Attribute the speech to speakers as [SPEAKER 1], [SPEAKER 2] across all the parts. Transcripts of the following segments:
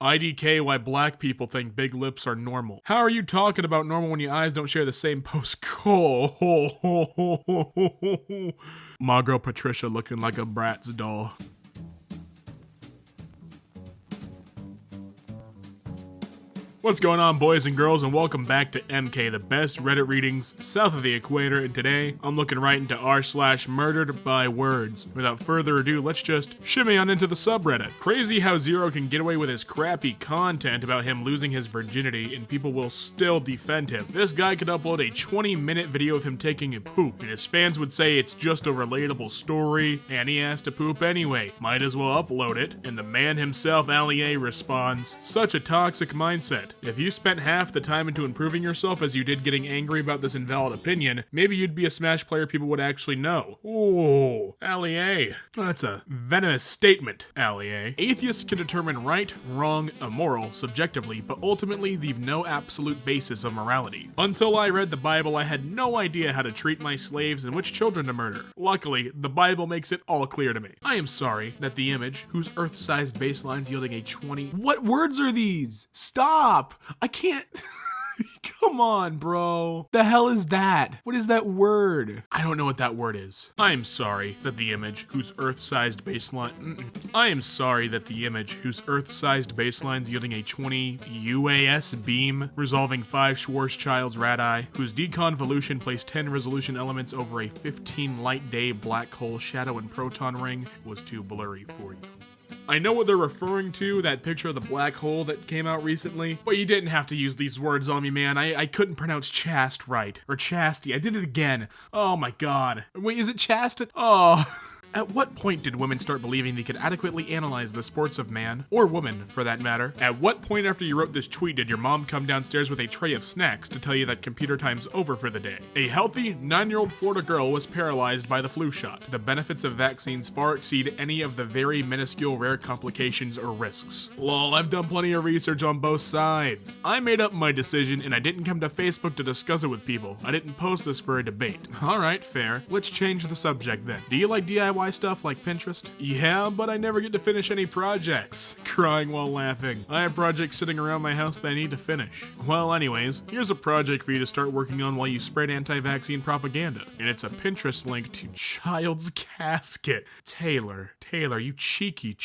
[SPEAKER 1] IDK why black people think big lips are normal. How are you talking about normal when your eyes don't share the same postcode? My girl Patricia looking like a Bratz doll. What's going on, boys and girls, and welcome back to EmKay, the best Reddit readings south of the equator, and today I'm looking right into r/Murderedbywords. Without further ado, let's just shimmy on into the subreddit. Crazy how Zero can get away with his crappy content about him losing his virginity and people will still defend him. This guy could upload a 20-minute video of him taking a poop, and his fans would say it's just a relatable story, and he has to poop anyway. Might as well upload it. And the man himself, EmKay, responds, "Such a toxic mindset. If you spent half the time into improving yourself as you did getting angry about this invalid opinion, maybe you'd be a Smash player people would actually know." Ooh, EmKay. That's a venomous statement, EmKay. Atheists can determine right, wrong, immoral, subjectively, but ultimately leave no absolute basis of morality. Until I read the Bible, I had no idea how to treat my slaves and which children to murder. Luckily, the Bible makes it all clear to me. I am sorry that the image, whose Earth-sized baseline's yielding a 20... What words are these? Stop! I can't... Come on, bro. The hell is that? What is that word? I don't know what that word is. I am sorry that the image, whose Earth-sized baseline... I am sorry that the image, whose Earth-sized baseline's yielding a 20 UAS beam, resolving 5 Schwarzschild's radii, whose deconvolution placed 10 resolution elements over a 15 light-day black hole shadow and proton ring, was too blurry for you. I know what they're referring to, that picture of the black hole that came out recently, but you didn't have to use these words on me, man. I couldn't pronounce chast right. Or chasty. I did it again. Oh my god. Wait, is it chast? Oh... At what point did women start believing they could adequately analyze the sports of man, or woman for that matter? At what point after you wrote this tweet did your mom come downstairs with a tray of snacks to tell you that computer time's over for the day? A healthy 9-year-old Florida girl was paralyzed by the flu shot. The benefits of vaccines far exceed any of the very minuscule rare complications or risks. Lol, I've done plenty of research on both sides. I made up my decision and I didn't come to Facebook to discuss it with people. I didn't post this for a debate. Alright, fair. Let's change the subject then. Do you like DIY stuff like Pinterest? Yeah, but I never get to finish any projects. Crying while laughing. I have projects sitting around my house that I need to finish. Well, anyways, here's a project for you to start working on while you spread anti-vaccine propaganda. And it's a Pinterest link to child's casket. Taylor, you cheeky,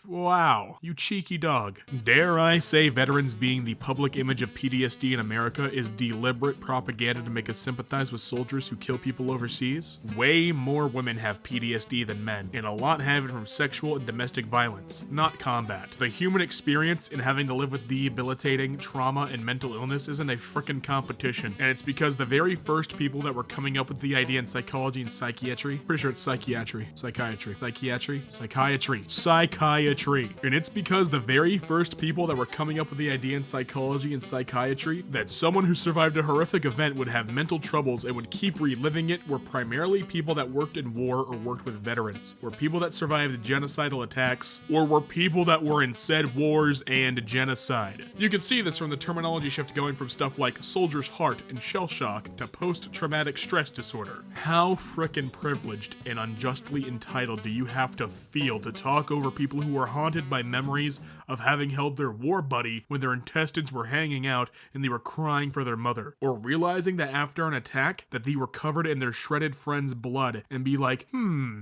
[SPEAKER 1] wow, you cheeky dog. Dare I say veterans being the public image of PTSD in America is deliberate propaganda to make us sympathize with soldiers who kill people overseas? Way more women have PTSD than men, and a lot have it from sexual and domestic violence, not combat. The human experience in having to live with debilitating trauma and mental illness isn't a frickin' competition, and it's because the very first people that were coming up with the idea in psychology and psychiatry, pretty sure it's psychiatry, and it's because the very first people that were coming up with the idea in psychology and psychiatry that someone who survived a horrific event would have mental troubles and would keep reliving it were primarily people that worked in war or worked with veterans, were people that survived genocidal attacks, or were people that were in said wars and genocide. You can see this from the terminology shift going from stuff like soldier's heart and shell shock to post-traumatic stress disorder. How frickin' privileged and unjustly entitled do you have to feel to talk over people who are haunted by memories of having held their war buddy when their intestines were hanging out and they were crying for their mother, or realizing that after an attack that they were covered in their shredded friend's blood and be like,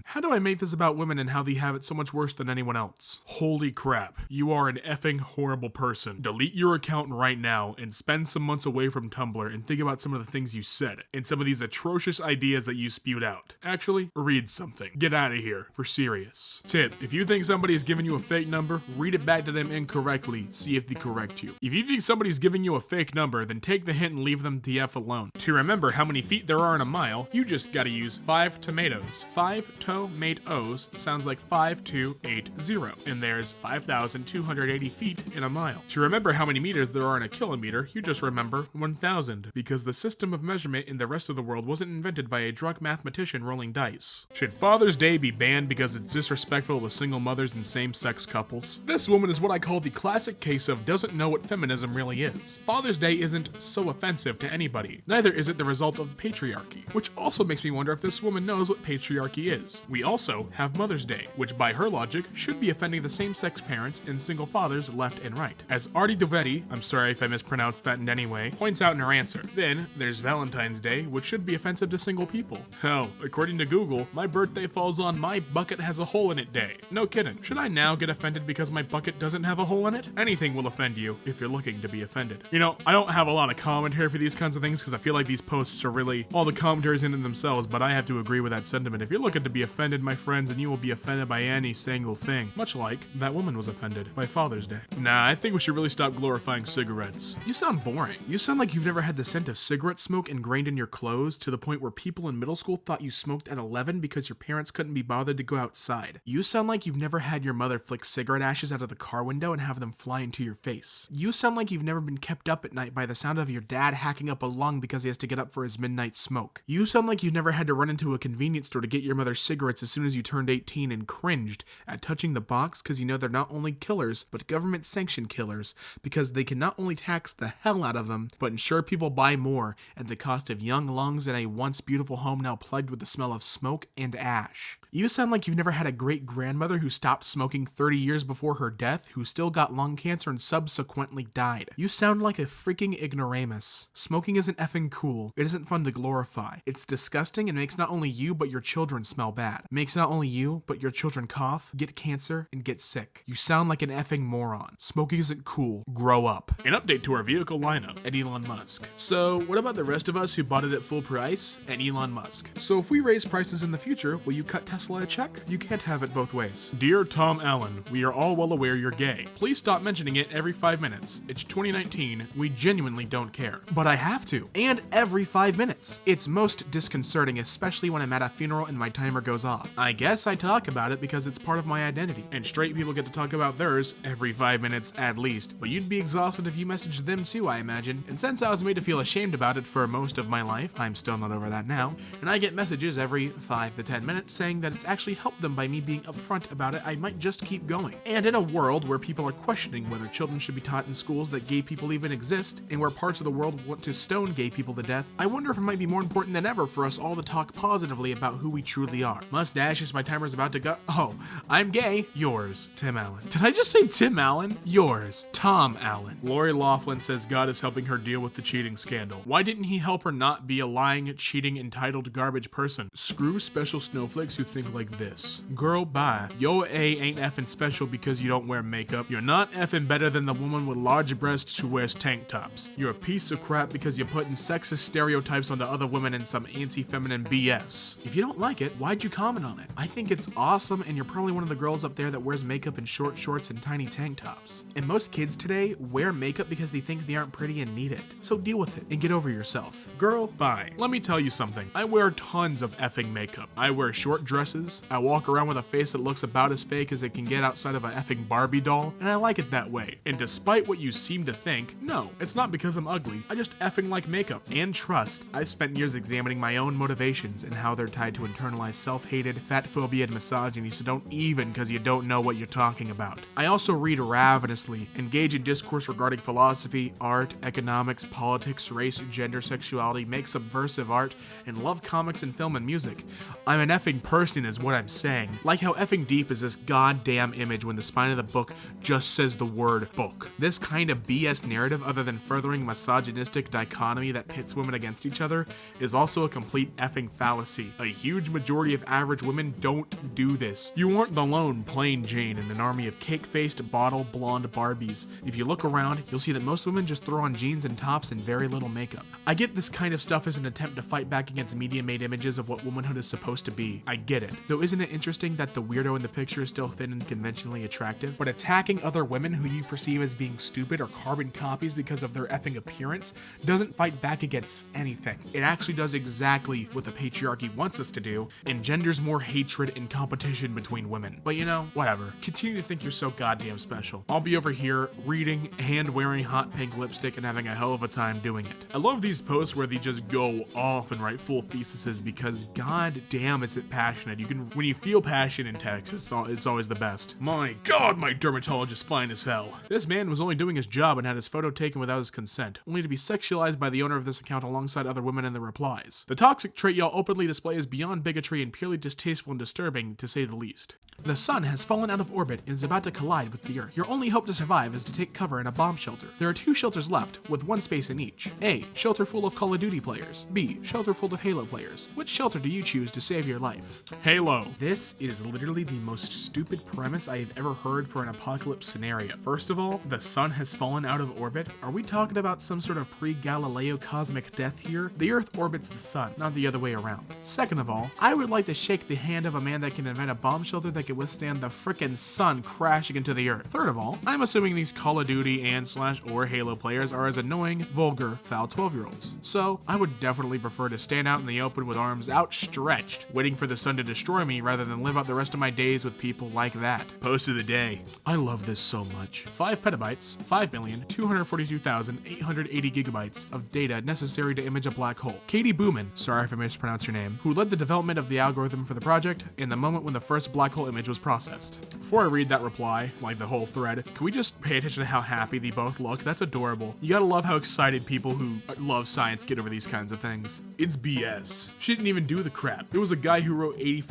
[SPEAKER 1] how do I make this about women and how they have it so much worse than anyone else? Holy crap, you are an effing horrible person. Delete your account right now and spend some months away from Tumblr and think about some of the things you said and some of these atrocious ideas that you spewed out. Actually, read something. Get out of here, for serious. Tip, if you think somebody's giving you a fake number, read it back to them incorrectly, see if they correct you. If you think somebody's giving you a fake number, then take the hint and leave them the F alone. To remember how many feet there are in a mile, you just gotta use 5 tomatoes. 5 tomatoes sounds like 5280, and there's 5,280 feet in a mile. To remember how many meters there are in a kilometer, you just remember 1,000, because the system of measurement in the rest of the world wasn't invented by a drunk mathematician rolling dice. Should Father's Day be banned because it's disrespectful to single mothers and same-sex couples? This woman is what I call the classic case of doesn't know what feminism really is. Father's Day isn't so offensive to anybody. Neither is it the result of patriarchy, which also makes me wonder if this woman knows what patriarchy is. days. We also have Mother's Day, which by her logic should be offending the same-sex parents and single fathers left and right. As Artie Dovetti, I'm sorry if I mispronounced that in any way, points out in her answer. Then there's Valentine's Day, which should be offensive to single people. Hell, according to Google, my birthday falls on my bucket has a hole in it day. No kidding. Should I now get offended because my bucket doesn't have a hole in it? Anything will offend you if you're looking to be offended. You know, I don't have a lot of commentary for these kinds of things because I feel like these posts are really all the commentaries in themselves, but I have to agree with that sentiment. If you're looking to be offended, my friends, and you will be offended by any single thing, much like that woman was offended by Father's Day. Nah, I think we should really stop glorifying cigarettes. You sound boring. You sound like you've never had the scent of cigarette smoke ingrained in your clothes to the point where people in middle school thought you smoked at 11 because your parents couldn't be bothered to go outside. You sound like you've never had your mother flick cigarette ashes out of the car window and have them fly into your face. You sound like you've never been kept up at night by the sound of your dad hacking up a lung because he has to get up for his midnight smoke. You sound like you've never had to run into a convenience store to get your mother cigarettes as soon as you turned 18 and cringed at touching the box because you know they're not only killers, but government-sanctioned killers because they can not only tax the hell out of them, but ensure people buy more at the cost of young lungs and a once beautiful home now plagued with the smell of smoke and ash. You sound like you've never had a great-grandmother who stopped smoking 30 years before her death, who still got lung cancer and subsequently died. You sound like a freaking ignoramus. Smoking isn't effing cool. It isn't fun to glorify. It's disgusting and makes not only you but your children smell bad. Makes not only you but your children cough, get cancer, and get sick. You sound like an effing moron. Smoking isn't cool. Grow up. An update to our vehicle lineup at Elon Musk. So what about the rest of us who bought it at full price and Elon Musk? So if we raise prices in the future, will you cut Tesla a check? You can't have it both ways. Dear Tom Allen, we are all well aware you're gay. Please stop mentioning it every 5 minutes. It's 2019. We genuinely don't care. But I have to. And every 5 minutes. It's most disconcerting, especially when I'm at a funeral and my timer goes off. I guess I talk about it because it's part of my identity. And straight people get to talk about theirs every 5 minutes at least. But you'd be exhausted if you messaged them too, I imagine. And since I was made to feel ashamed about it for most of my life, I'm still not over that now, and I get messages every 5 to 10 minutes saying that it's actually helped them by me being upfront about it, I might just keep going. And in a world where people are questioning whether children should be taught in schools that gay people even exist, and where parts of the world want to stone gay people to death, I wonder if it might be more important than ever for us all to talk positively about who we truly are. Mustache is my timer's about to go. Oh, I'm gay. Yours, Tim Allen. Did I just say Tim Allen? Yours, Tom Allen. Lori Loughlin says God is helping her deal with the cheating scandal. Why didn't he help her not be a lying, cheating, entitled garbage person? Screw special snowflakes who think like this. Girl, bye. Yo A ain't effing special because you don't wear makeup. You're not effing better than the woman with large breasts who wears tank tops. You're a piece of crap because you're putting sexist stereotypes onto other women and some anti-feminine BS. If you don't like it, why'd you comment on it? I think it's awesome, and you're probably one of the girls up there that wears makeup in short shorts and tiny tank tops. And most kids today wear makeup because they think they aren't pretty and need it. So deal with it and get over yourself. Girl, bye. Let me tell you something. I wear tons of effing makeup. I wear short dresses. I walk around with a face that looks about as fake as it can get outside of a effing Barbie doll, and I like it that way. And despite what you seem to think, no, it's not because I'm ugly. I just effing like makeup. And trust, I've spent years examining my own motivations and how they're tied to internalized self-hated, fat phobia, and misogyny, so don't even because you don't know what you're talking about. I also read ravenously, engage in discourse regarding philosophy, art, economics, politics, race, gender, sexuality, make subversive art, and love comics and film and music. I'm an effing person is what I'm saying. Like how effing deep is this goddamn image when the spine of the book just says the word book. This kind of BS narrative, other than furthering misogynistic dichotomy that pits women against each other, is also a complete effing fallacy. A huge majority of average women don't do this. You aren't the lone plain Jane in an army of cake-faced, bottle blonde Barbies. If you look around, you'll see that most women just throw on jeans and tops and very little makeup. I get this kind of stuff as an attempt to fight back against media-made images of what womanhood is supposed to be. I get it. Though isn't it interesting that the weirdo in the picture is still thin and conventionally attractive? But attacking other women who you perceive as being stupid or carbon copies because of their effing appearance doesn't fight back against anything. It actually does exactly what the patriarchy wants us to do, engenders more hatred and competition between women. But you know, whatever. Continue to think you're so goddamn special. I'll be over here reading and wearing hot pink lipstick and having a hell of a time doing it. I love these posts where they just go off and write full theses because god damn is it passionate said, when you feel passion in text, it's always the best. My God, my dermatologist fine as hell. This man was only doing his job and had his photo taken without his consent, only to be sexualized by the owner of this account alongside other women in the replies. The toxic trait y'all openly display is beyond bigotry and purely distasteful and disturbing, to say the least. The sun has fallen out of orbit and is about to collide with the Earth. Your only hope to survive is to take cover in a bomb shelter. There are 2 shelters left, with 1 space in each. A. Shelter full of Call of Duty players. B. Shelter full of Halo players. Which shelter do you choose to save your life? Halo. This is literally the most stupid premise I have ever heard for an apocalypse scenario. First of all, the sun has fallen out of orbit. Are we talking about some sort of pre-Galileo cosmic death here? The Earth orbits the sun, not the other way around. Second of all, I would like to shake the hand of a man that can invent a bomb shelter that can withstand the frickin' sun crashing into the Earth. Third of all, I'm assuming these Call of Duty and/or Halo players are as annoying, vulgar, foul 12-year-olds. So, I would definitely prefer to stand out in the open with arms outstretched, waiting for the sun to destroy me rather than live out the rest of my days with people like that. Post of the day. I love this so much. 5 petabytes, 5,242,880 gigabytes of data necessary to image a black hole. Katie Booman, sorry if I mispronounced your name, who led the development of the algorithm for the project in the moment when the first black hole image was processed. Before I read that reply, like the whole thread, can we just pay attention to how happy they both look? That's adorable. You gotta love how excited people who love science get over these kinds of things. It's BS. She didn't even do the crap. It was a guy who wrote 80...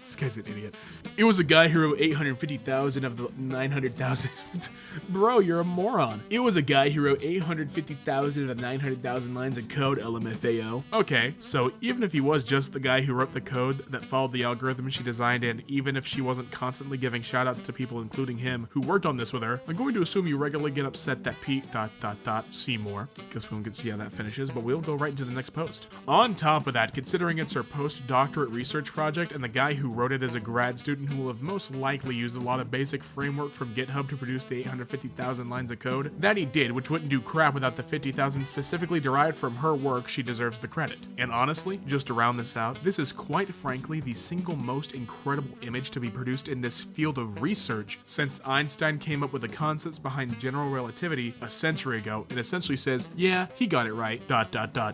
[SPEAKER 1] This guy's an idiot. It was a guy who wrote 850,000 of the 900,000. Bro, you're a moron. It was a guy who wrote 850,000 of the 900,000 lines of code, LMFAO. Okay, so even if he was just the guy who wrote the code that followed the algorithm she designed, and even if she wasn't constantly giving shoutouts to people, including him, who worked on this with her, I'm going to assume you regularly get upset that Pete ... see more, because we won't get to see how that finishes, but we'll go right into the next post. On top of that, considering it's her postdoctorate research project, and the guy who wrote it as a grad student who will have most likely used a lot of basic framework from GitHub to produce the 850,000 lines of code that he did, which wouldn't do crap without the 50,000 specifically derived from her work, she deserves the credit. And honestly, just to round this out, this is quite frankly the single most incredible image to be produced in this field of research since Einstein came up with the concepts behind general relativity a century ago and essentially says, yeah, he got it right, ...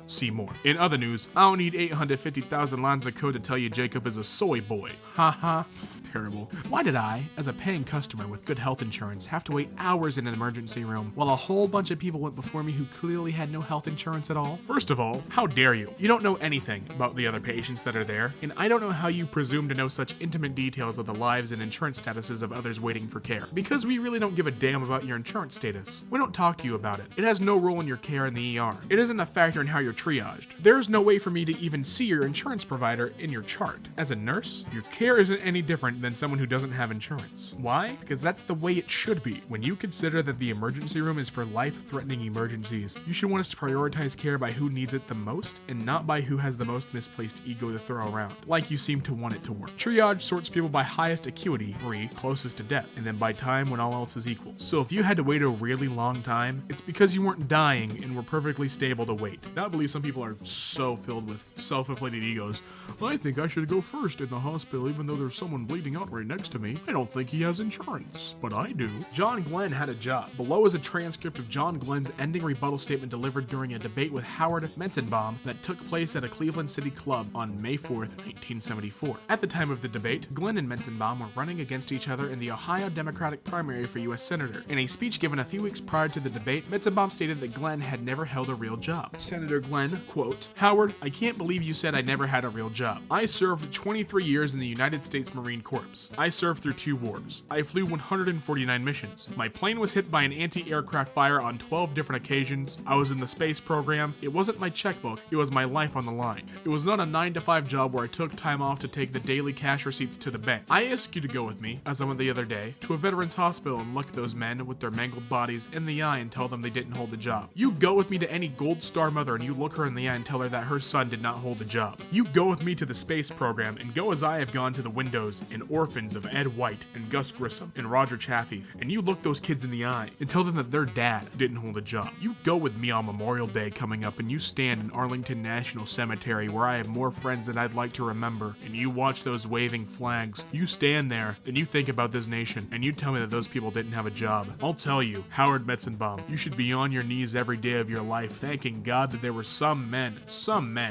[SPEAKER 1] see more. In other news, I don't need 850,000 lines of code to tell you Jacob is a soy boy. Haha. Terrible. Why did I, as a paying customer with good health insurance, have to wait hours in an emergency room while a whole bunch of people went before me who clearly had no health insurance at all? First of all, how dare you? You don't know anything about the other patients that are there, and I don't know how you presume to know such intimate details of the lives and insurance statuses of others waiting for care. Because we really don't give a damn about your insurance status. We don't talk to you about it. It has no role in your care in the ER. It isn't a factor in how you're triaged. There's no way for me to even see your insurance provider in your chart. As a nurse, your care isn't any different than someone who doesn't have insurance. Why? Because that's the way it should be. When you consider that the emergency room is for life-threatening emergencies, you should want us to prioritize care by who needs it the most and not by who has the most misplaced ego to throw around, like you seem to want it to work. Triage sorts people by highest acuity, closest to death, and then by time when all else is equal. So if you had to wait a really long time, it's because you weren't dying and were perfectly stable to wait. Now I believe some people are so filled with self-inflated egos. I think I should go first in the hospital even though there's someone bleeding out right next to me. I don't think he has insurance, but I do. John Glenn had a job. Below is a transcript of John Glenn's ending rebuttal statement delivered during a debate with Howard Menzenbaum that took place at a Cleveland City club on May 4th, 1974. At the time of the debate, Glenn and Menzenbaum were running against each other in the Ohio Democratic primary for U.S. Senator. In a speech given a few weeks prior to the debate, Menzenbaum stated that Glenn had never held a real job. Senator Glenn, quote, "Howard, I can't believe you said I never had a real job. I served 23 years in the United States Marine Corps. I served through 2 wars. I flew 149 missions. My plane was hit by an anti-aircraft fire on 12 different occasions. I was in the space program. It wasn't my checkbook, it was my life on the line. It was not a 9-to-5 job where I took time off to take the daily cash receipts to the bank. I ask you to go with me, as I went the other day, to a veterans hospital and look those men with their mangled bodies in the eye and tell them they didn't hold the job. You go with me to any Gold Star mother and you look her in the eye and tell her that her son did not hold the job. You go with me to the space program and go as I have have gone to the windows and orphans of Ed White and Gus Grissom and Roger Chaffee, and you look those kids in the eye and tell them that their dad didn't hold a job. You go with me on Memorial Day coming up and you stand in Arlington National Cemetery where I have more friends than I'd like to remember, and you watch those waving flags. You stand there and you think about this nation, and you tell me that those people didn't have a job. I'll tell you, Howard Metzenbaum, you should be on your knees every day of your life thanking God that there were some men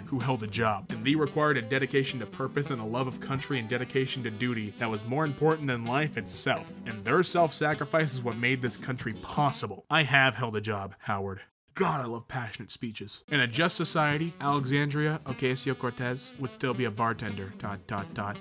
[SPEAKER 1] who held a job, and they required a dedication to purpose and a love of country and dedication to duty that was more important than life itself, and their self-sacrifice is what made this country possible. I have held a job, Howard. God, I love passionate speeches. In a just society, Alexandria Ocasio-Cortez would still be a bartender. ...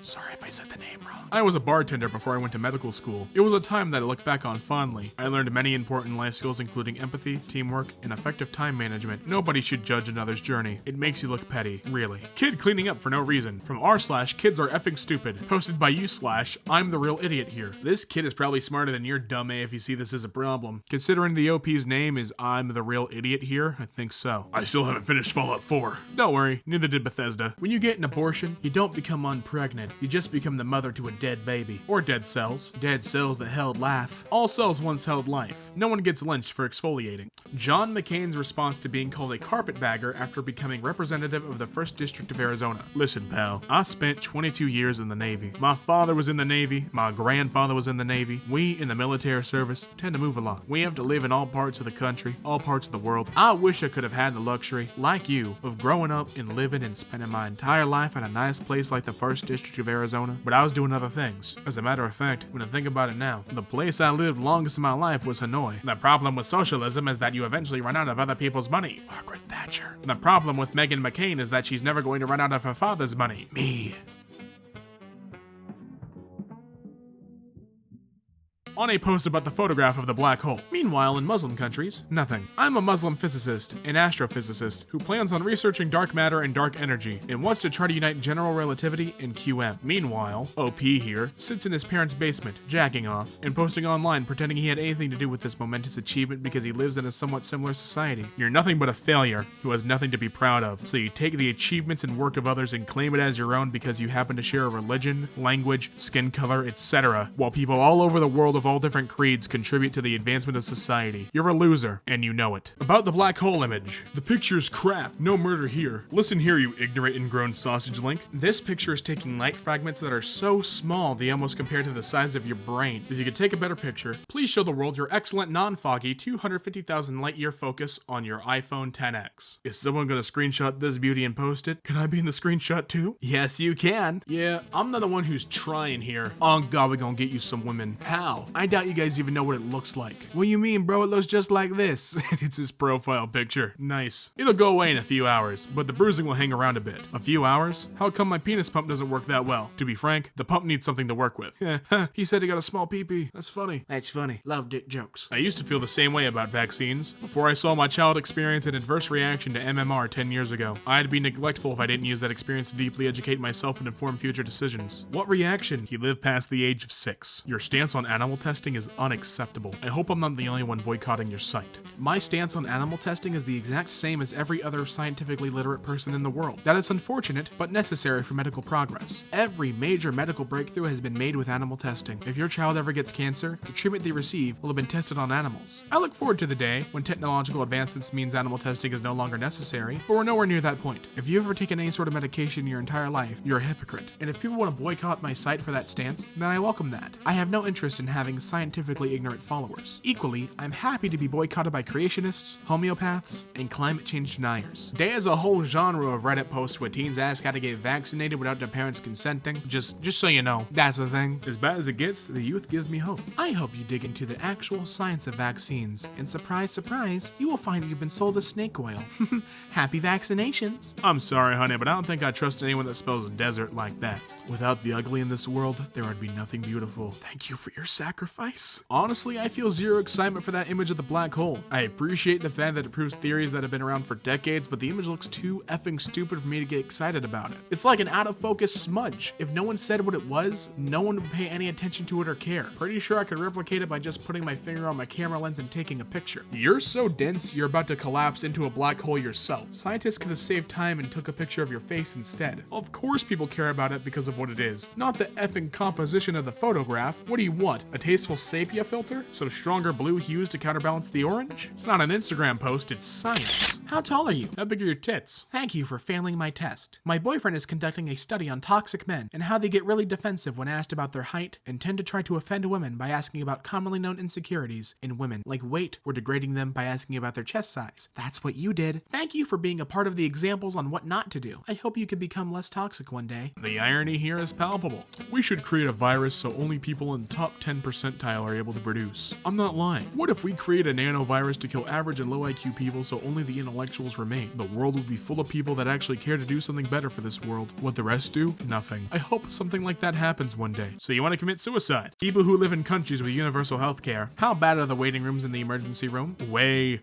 [SPEAKER 1] Sorry if I said the name wrong. I was a bartender before I went to medical school. It was a time that I look back on fondly. I learned many important life skills including empathy, teamwork, and effective time management. Nobody should judge another's journey. It makes you look petty, really. Kid cleaning up for no reason. From r/kids are effing stupid. Posted by you / I'm the real idiot here. This kid is probably smarter than your dumb A if you see this as a problem. Considering the OP's name is I'm the real idiot here, I think so. I still haven't finished Fallout 4. Don't worry, neither did Bethesda. When you get an abortion, you don't become unpregnant. You just become the mother to a dead baby. Or dead cells. Dead cells that held life. All cells once held life. No one gets lynched for exfoliating. John McCain's response to being called a carpetbagger after becoming representative of the 1st District of Arizona. Listen, pal, I spent 22 years in the Navy. My father was in the Navy. My grandfather was in the Navy. We, in the military service, tend to move a lot. We have to live in all parts of the country, all parts of the world. I wish I could have had the luxury, like you, of growing up and living and spending my entire life in a nice place like the 1st District of Arizona, but I was doing other things. As a matter of fact, when I think about it now, the place I lived longest in my life was Hanoi. The problem with socialism is that you eventually run out of other people's money. Margaret Thatcher. The problem with Meghan McCain is that she's never going to run out of her father's money. Me. On a post about the photograph of the black hole. Meanwhile, in Muslim countries, nothing. I'm a Muslim physicist, an astrophysicist, who plans on researching dark matter and dark energy, and wants to try to unite general relativity and QM. Meanwhile, OP here sits in his parents' basement, jacking off, and posting online pretending he had anything to do with this momentous achievement because he lives in a somewhat similar society. You're nothing but a failure who has nothing to be proud of, so you take the achievements and work of others and claim it as your own because you happen to share a religion, language, skin color, etc., while people all over the world of all different creeds contribute to the advancement of society. You're a loser, and you know it. About the black hole image. The picture's crap. No murder here. Listen here, you ignorant ingrown sausage link. This picture is taking light fragments that are so small they almost compare to the size of your brain. If you could take a better picture, please show the world your excellent non-foggy 250,000 light year focus on your iPhone XS. Is someone gonna screenshot this beauty and post it? Can I be in the screenshot too? Yes, you can. Yeah, I'm not the one who's trying here. Oh God, we gonna get you some women. How? I doubt you guys even know what it looks like. What do you mean, bro? It looks just like this. It's his profile picture. Nice. It'll go away in a few hours, but the bruising will hang around a bit. A few hours? How come my penis pump doesn't work that well? To be frank, the pump needs something to work with. He said he got a small pee-pee. That's funny. That's funny. Love dick jokes. I used to feel the same way about vaccines before I saw my child experience an adverse reaction to MMR 10 years ago. I'd be neglectful if I didn't use that experience to deeply educate myself and inform future decisions. What reaction? He lived past the age of 6. Your stance on animal testing is unacceptable. I hope I'm not the only one boycotting your site. My stance on animal testing is the exact same as every other scientifically literate person in the world. That is unfortunate, but necessary for medical progress. Every major medical breakthrough has been made with animal testing. If your child ever gets cancer, the treatment they receive will have been tested on animals. I look forward to the day when technological advancements means animal testing is no longer necessary, but we're nowhere near that point. If you've ever taken any sort of medication in your entire life, you're a hypocrite. And if people want to boycott my site for that stance, then I welcome that. I have no interest in having scientifically ignorant followers. Equally, I'm happy to be boycotted by creationists, homeopaths, and climate change deniers. There's a whole genre of Reddit posts where teens ask how to get vaccinated without their parents consenting. Just so you know, that's the thing. As bad as it gets, the youth gives me hope. I hope you dig into the actual science of vaccines, and surprise, surprise, you will find you've been sold a snake oil. Happy vaccinations. I'm sorry, honey, but I don't think I trust anyone that spells desert like that. Without the ugly in this world, there would be nothing beautiful. Thank you for your sacrifice. Honestly, I feel zero excitement for that image of the black hole. I I appreciate the fact that it proves theories that have been around for decades, but the image looks too effing stupid for me to get excited about it. It's like an out-of-focus smudge. If no one said what it was, no one would pay any attention to it or care. Pretty sure I could replicate it by just putting my finger on my camera lens and taking a picture. You're so dense, you're about to collapse into a black hole yourself. Scientists could have saved time and took a picture of your face instead. Of course people care about it because of what it is, not the effing composition of the photograph. What do you want? A tasteful sepia filter? Some stronger blue hues to counterbalance the orange? It's not an Instagram post, it's science. How tall are you? How big are your tits? Thank you for failing my test. My boyfriend is conducting a study on toxic men and how they get really defensive when asked about their height and tend to try to offend women by asking about commonly known insecurities in women, like weight, or degrading them by asking about their chest size. That's what you did. Thank you for being a part of the examples on what not to do. I hope you can become less toxic one day. The irony here is palpable. We should create a virus so only people in the top 10 percentile are able to produce. I'm not lying. What if we create a nanovirus to kill average and low IQ people so only the intellectuals remain? The world would be full of people that actually care to do something better for this world. What the rest do? Nothing. I hope something like that happens one day. So you want to commit suicide? People who live in countries with universal health care, how bad are the waiting rooms in the emergency room? Way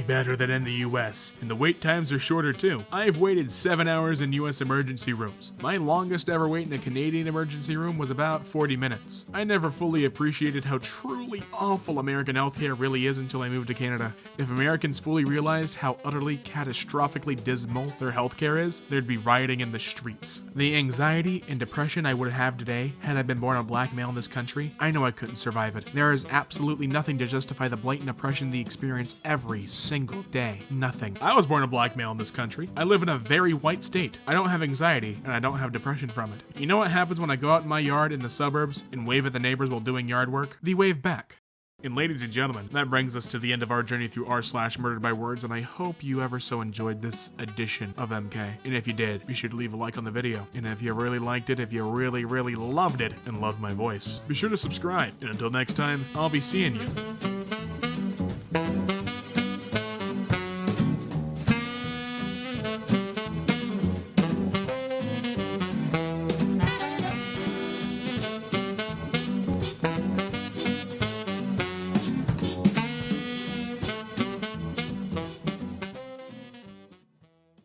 [SPEAKER 1] better than in the US. And the wait times are shorter too. I've waited 7 hours in US emergency rooms. My longest ever wait in a Canadian emergency room was about 40 minutes. I never fully appreciated how truly awful American healthcare really is until I moved to Canada. If Americans fully realized how utterly catastrophically dismal their healthcare is, there'd be rioting in the streets. The anxiety and depression I would have today had I been born a black male in this country, I know I couldn't survive it. There is absolutely nothing to justify the blatant oppression they experience every single day. Nothing. I was born a black male in this country. I live in a very white state. I don't have anxiety, and I don't have depression from it. You know what happens when I go out in my yard in the suburbs and wave at the neighbors while doing yard work? They wave back. And ladies and gentlemen, that brings us to the end of our journey through r/murderedbywords, and I hope you ever so enjoyed this edition of EmKay. And if you did, be sure to leave a like on the video. And if you really liked it, if you really loved it, and loved my voice, be sure to subscribe. And until next time, I'll be seeing you.